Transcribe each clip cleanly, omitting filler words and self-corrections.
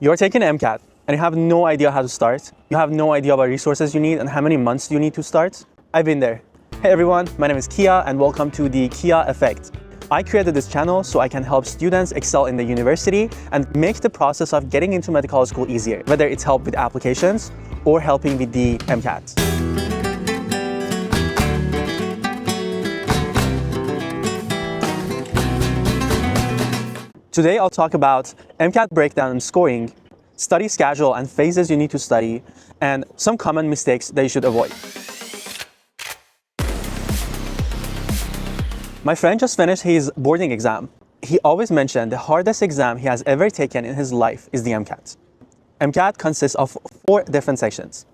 You're taking MCAT and you have no idea how to start. You have no idea what resources you need and how many months you need to start. I've been there. Hey everyone, my name is Kia and welcome to the Kia Effect. I created this channel so I can help students excel in the university and make the process of getting into medical school easier, whether it's help with applications or helping with the MCAT. Today I'll talk about MCAT breakdown and scoring, study schedule and phases you need to study, and some common mistakes that you should avoid. My friend just finished his boarding exam. He always mentioned the hardest exam he has ever taken in his life is the MCAT. MCAT consists of 4 different sections.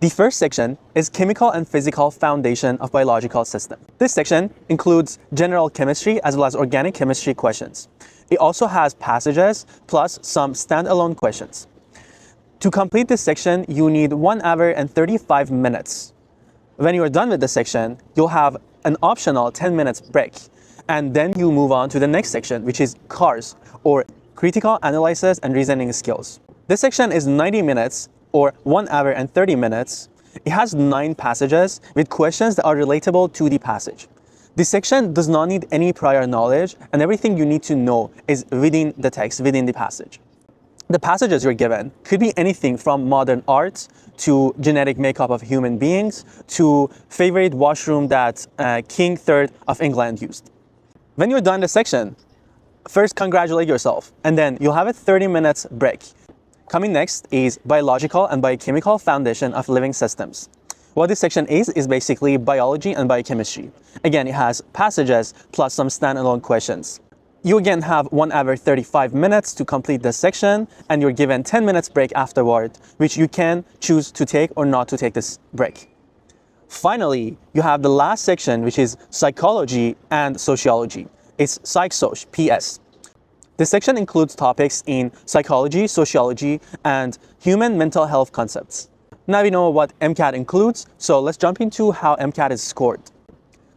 The first section is Chemical and Physical Foundation of Biological System. This section includes general chemistry as well as organic chemistry questions. It also has passages plus some standalone questions. To complete this section, you need 1 hour and 35 minutes. When you're done with this section, you'll have an optional 10 minutes break, and then you move on to the next section, which is CARS, or Critical Analysis and Reasoning Skills. This section is 90 minutes or 1 hour and 30 minutes. It has 9 passages with questions that are relatable to the passage. This section does not need any prior knowledge, and everything you need to know is within the text, within the passage. The passages you're given could be anything from modern art to genetic makeup of human beings to favorite washroom that King III of England used. When you're done the section, first congratulate yourself, and then you'll have a 30 minutes break. Coming next is Biological and Biochemical Foundation of Living Systems. What this section is basically biology and biochemistry. Again, it has passages plus some standalone questions. You again have 1 hour 35 minutes to complete this section, and you're given 10 minutes break afterward, which you can choose to take or not to take this break. Finally, you have the last section, which is Psychology and Sociology. It's PsychSoc, PS. This section includes topics in psychology, sociology, and human mental health concepts. Now we know what MCAT includes, so let's jump into how MCAT is scored.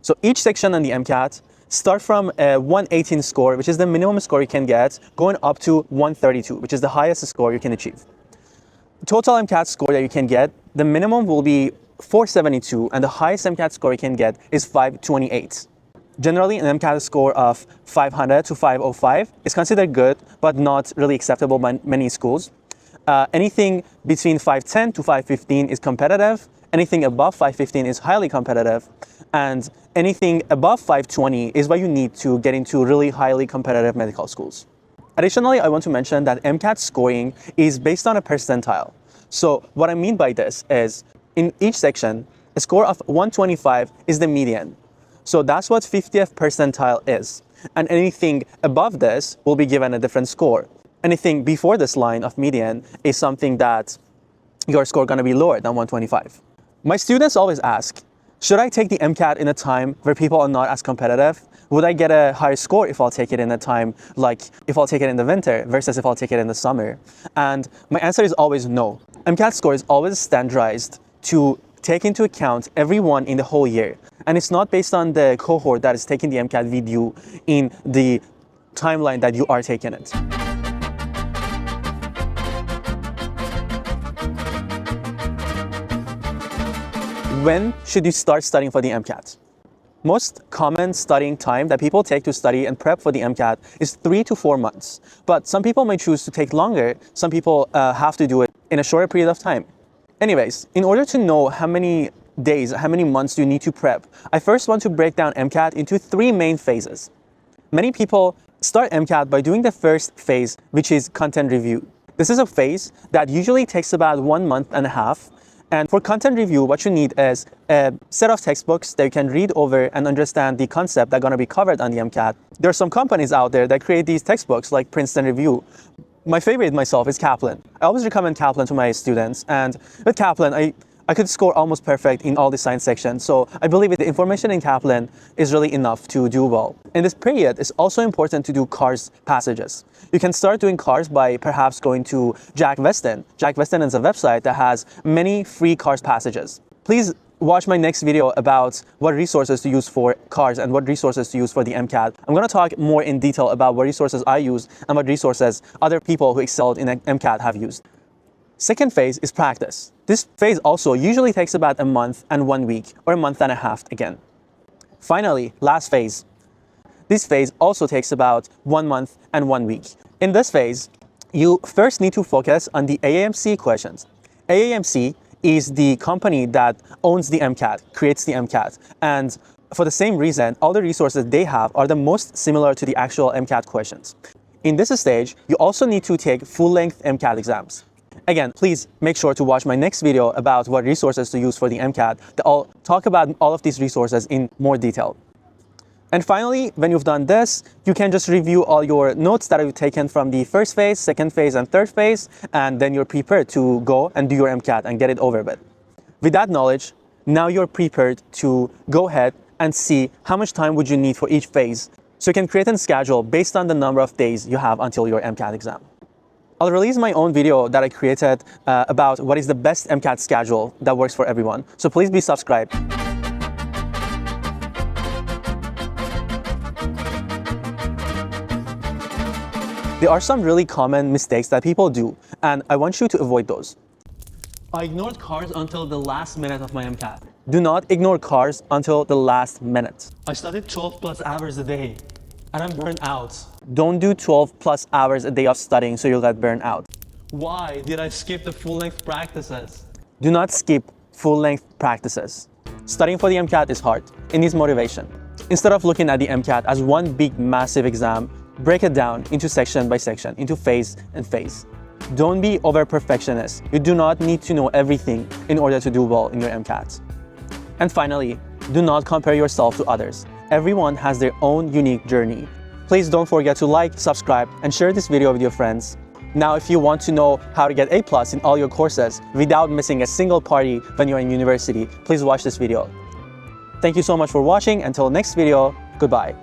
So each section on the MCAT start from a 118 score, which is the minimum score you can get, going up to 132, which is the highest score you can achieve. Total MCAT score that you can get, the minimum will be 472, and the highest MCAT score you can get is 528. Generally, an MCAT score of 500 to 505 is considered good, but not really acceptable by many schools. Anything between 510 to 515 is competitive. Anything above 515 is highly competitive. And anything above 520 is what you need to get into really highly competitive medical schools. Additionally, I want to mention that MCAT scoring is based on a percentile. So what I mean by this is, in each section, a score of 125 is the median. So that's what 50th percentile is. And anything above this will be given a different score. Anything before this line of median is something that your score is going to be lower than 125. My students always ask, should I take the MCAT in a time where people are not as competitive? Would I get a higher score if I'll take it in a time like if I'll take it in the winter versus if I'll take it in the summer? And my answer is always no. MCAT score is always standardized to take into account everyone in the whole year. And it's not based on the cohort that is taking the MCAT with you in the timeline that you are taking it. When should you start studying for the MCAT? Most common studying time that people take to study and prep for the MCAT is 3 to 4 months. But some people may choose to take longer. Some people have to do it in a shorter period of time. Anyways, in order to know how many days, how many months you need to prep, I first want to break down MCAT into 3 main phases. Many people start MCAT by doing the first phase, which is content review. This is a phase that usually takes about 1.5 months. And for content review, what you need is a set of textbooks that you can read over and understand the concept that are going to be covered on the MCAT. There are some companies out there that create these textbooks like Princeton Review. My favorite myself is Kaplan. I always recommend Kaplan to my students, and with Kaplan, I could score almost perfect in all the science sections. So I believe the information in Kaplan is really enough to do well. In this period, it's also important to do CARS passages. You can start doing CARS by perhaps going to Westin. Westin is a website that has many free CARS passages. Please watch my next video about what resources to use for cars and what resources to use for the MCAT. I'm going to talk more in detail about what resources I use and what resources other people who excelled in MCAT have used. Second phase is practice. This phase also usually takes about a month and 1 week, or a month and a half again. Finally, last phase. This phase also takes about 1 month and 1 week. In this phase, you first need to focus on the AAMC questions. AAMC is the company that owns the MCAT, creates the MCAT, and for the same reason, all the resources they have are the most similar to the actual MCAT questions. In this stage, you also need to take full-length MCAT exams. Again, please make sure to watch my next video about what resources to use for the MCAT. I'll talk about all of these resources in more detail. And finally, when you've done this, you can just review all your notes that you've taken from the first phase, second phase, and third phase, and then you're prepared to go and do your MCAT and get it over with. With that knowledge, now you're prepared to go ahead and see how much time would you need for each phase, so you can create a schedule based on the number of days you have until your MCAT exam. I'll release my own video that I created about what is the best MCAT schedule that works for everyone, so please be subscribed. There are some really common mistakes that people do, and I want you to avoid those. I ignored cars until the last minute of my MCAT. Do not ignore cars until the last minute. I studied 12 plus hours a day, and I'm burnt out. Don't do 12 plus hours a day of studying so you'll get burnt out. Why did I skip the full-length practices? Do not skip full-length practices. Studying for the MCAT is hard. It needs motivation. Instead of looking at the MCAT as one big massive exam, break it down into section by section, into phase and phase. Don't be over-perfectionist. You do not need to know everything in order to do well in your MCAT. And finally, do not compare yourself to others. Everyone has their own unique journey. Please don't forget to like, subscribe, and share this video with your friends. Now, if you want to know how to get A+ in all your courses without missing a single party when you're in university, please watch this video. Thank you so much for watching. Until next video, goodbye.